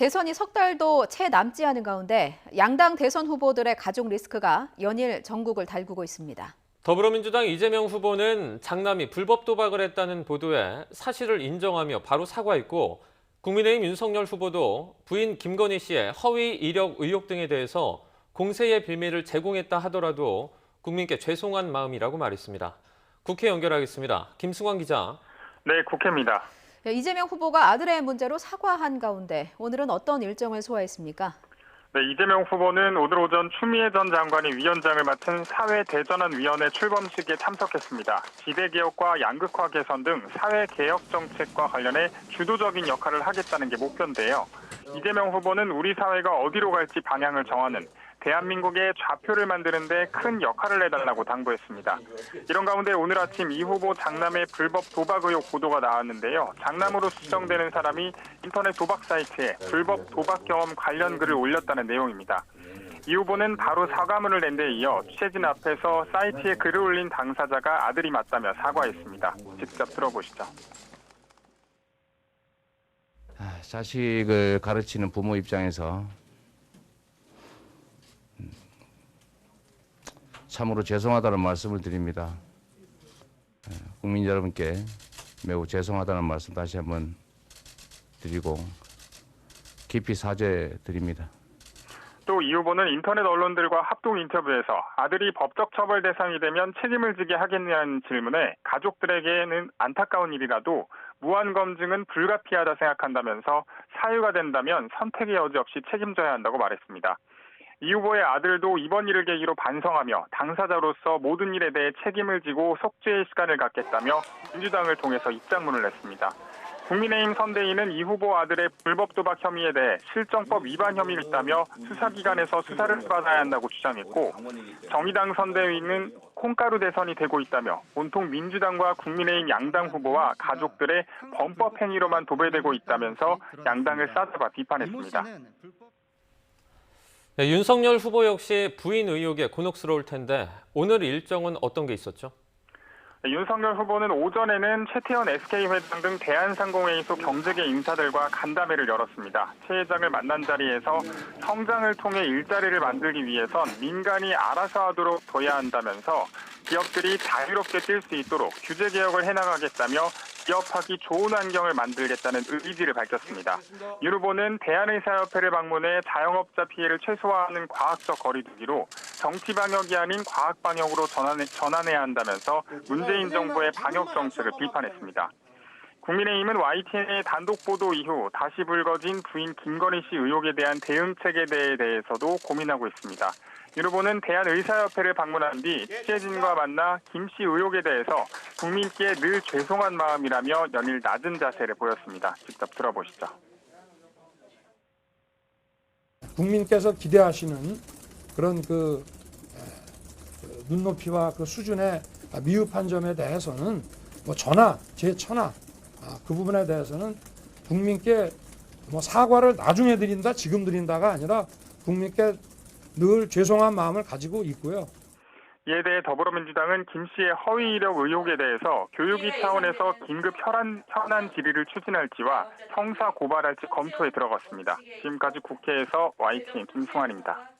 대선이 석 달도 채 남지 않은 가운데 양당 대선 후보들의 가족 리스크가 연일 전국을 달구고 있습니다. 더불어민주당 이재명 후보는 장남이 불법 도박을 했다는 보도에 사실을 인정하며 바로 사과했고, 국민의힘 윤석열 후보도 부인 김건희 씨의 허위 이력 의혹 등에 대해서 공세의 빌미를 제공했다 하더라도 국민께 죄송한 마음이라고 말했습니다. 국회 연결하겠습니다. 김승환 기자. 네, 국회입니다. 이재명 후보가 아들의 문제로 사과한 가운데 오늘은 어떤 일정을 소화했습니까? 네, 이재명 후보는 오늘 오전 추미애 전 장관이 위원장을 맡은 사회대전환위원회 출범식에 참석했습니다. 지대개혁과 양극화 개선 등 사회개혁 정책과 관련해 주도적인 역할을 하겠다는 게 목표인데요. 이재명 후보는 우리 사회가 어디로 갈지 방향을 정하는 대한민국의 좌표를 만드는 데 큰 역할을 해달라고 당부했습니다. 이런 가운데 오늘 아침 이 후보 장남의 불법 도박 의혹 보도가 나왔는데요. 장남으로 추정되는 사람이 인터넷 도박 사이트에 불법 도박 경험 관련 글을 올렸다는 내용입니다. 이 후보는 바로 사과문을 낸 데 이어 취재진 앞에서 사이트에 글을 올린 당사자가 아들이 맞다며 사과했습니다. 직접 들어보시죠. 자식을 가르치는 부모 입장에서 참으로 죄송하다는 말씀을 드립니다. 국민 여러분께 매우 죄송하다는 말씀 다시 한번 드리고 깊이 사죄드립니다. 또 이 후보는 인터넷 언론들과 합동 인터뷰에서 아들이 법적 처벌 대상이 되면 책임을 지게 하겠냐는 질문에 가족들에게는 안타까운 일이라도 무한 검증은 불가피하다 생각한다면서 사유가 된다면 선택의 여지 없이 책임져야 한다고 말했습니다. 이 후보의 아들도 이번 일을 계기로 반성하며 당사자로서 모든 일에 대해 책임을 지고 속죄의 시간을 갖겠다며 민주당을 통해서 입장문을 냈습니다. 국민의힘 선대위는 이 후보 아들의 불법 도박 혐의에 대해 실정법 위반 혐의가 있다며 수사기관에서 수사를 받아야 한다고 주장했고, 정의당 선대위는 콩가루 대선이 되고 있다며 온통 민주당과 국민의힘 양당 후보와 가족들의 범법 행위로만 도배되고 있다면서 양당을 싸잡아 비판했습니다. 네, 윤석열 후보 역시 부인 의혹에 곤혹스러울 텐데 오늘 일정은 어떤 게 있었죠? 윤석열 후보는 오전에는 최태원 SK회장 등 대한상공회의 소 경제계 인사들과 간담회를 열었습니다. 최 회장을 만난 자리에서 성장을 통해 일자리를 만들기 위해선 민간이 알아서 하도록 둬야 한다면서 기업들이 자유롭게 뛸 수 있도록 규제 개혁을 해나가겠다며 기업하기 좋은 환경을 만들겠다는 의지를 밝혔습니다. 윤 후보는 대한의사협회를 방문해 자영업자 피해를 최소화하는 과학적 거리두기로 정치 방역이 아닌 과학 방역으로 전환해야 한다면서 문재인 정부의 방역 정책을 비판했습니다. 국민의힘은 YTN의 단독 보도 이후 다시 불거진 부인 김건희 씨 의혹에 대한 대응책에 대해서도 고민하고 있습니다. 윤 후보는 대한의사협회를 방문한 뒤 취재진과 만나 김 씨 의혹에 대해서 국민께 늘 죄송한 마음이라며 연일 낮은 자세를 보였습니다. 직접 들어보시죠. 국민께서 기대하시는 그런 눈높이와 그 수준의 미흡한 점에 대해서는 제 천하 그 부분에 대해서는 국민께 사과를 나중에 드린다, 지금 드린다가 아니라 국민께 늘 죄송한 마음을 가지고 있고요. 이에 대해 더불어민주당은 김 씨의 허위 이력 의혹에 대해서 교육위 차원에서 긴급 현안 질의를 추진할지와 형사 고발할지 검토에 들어갔습니다. 지금까지 국회에서 YTN 김승환입니다.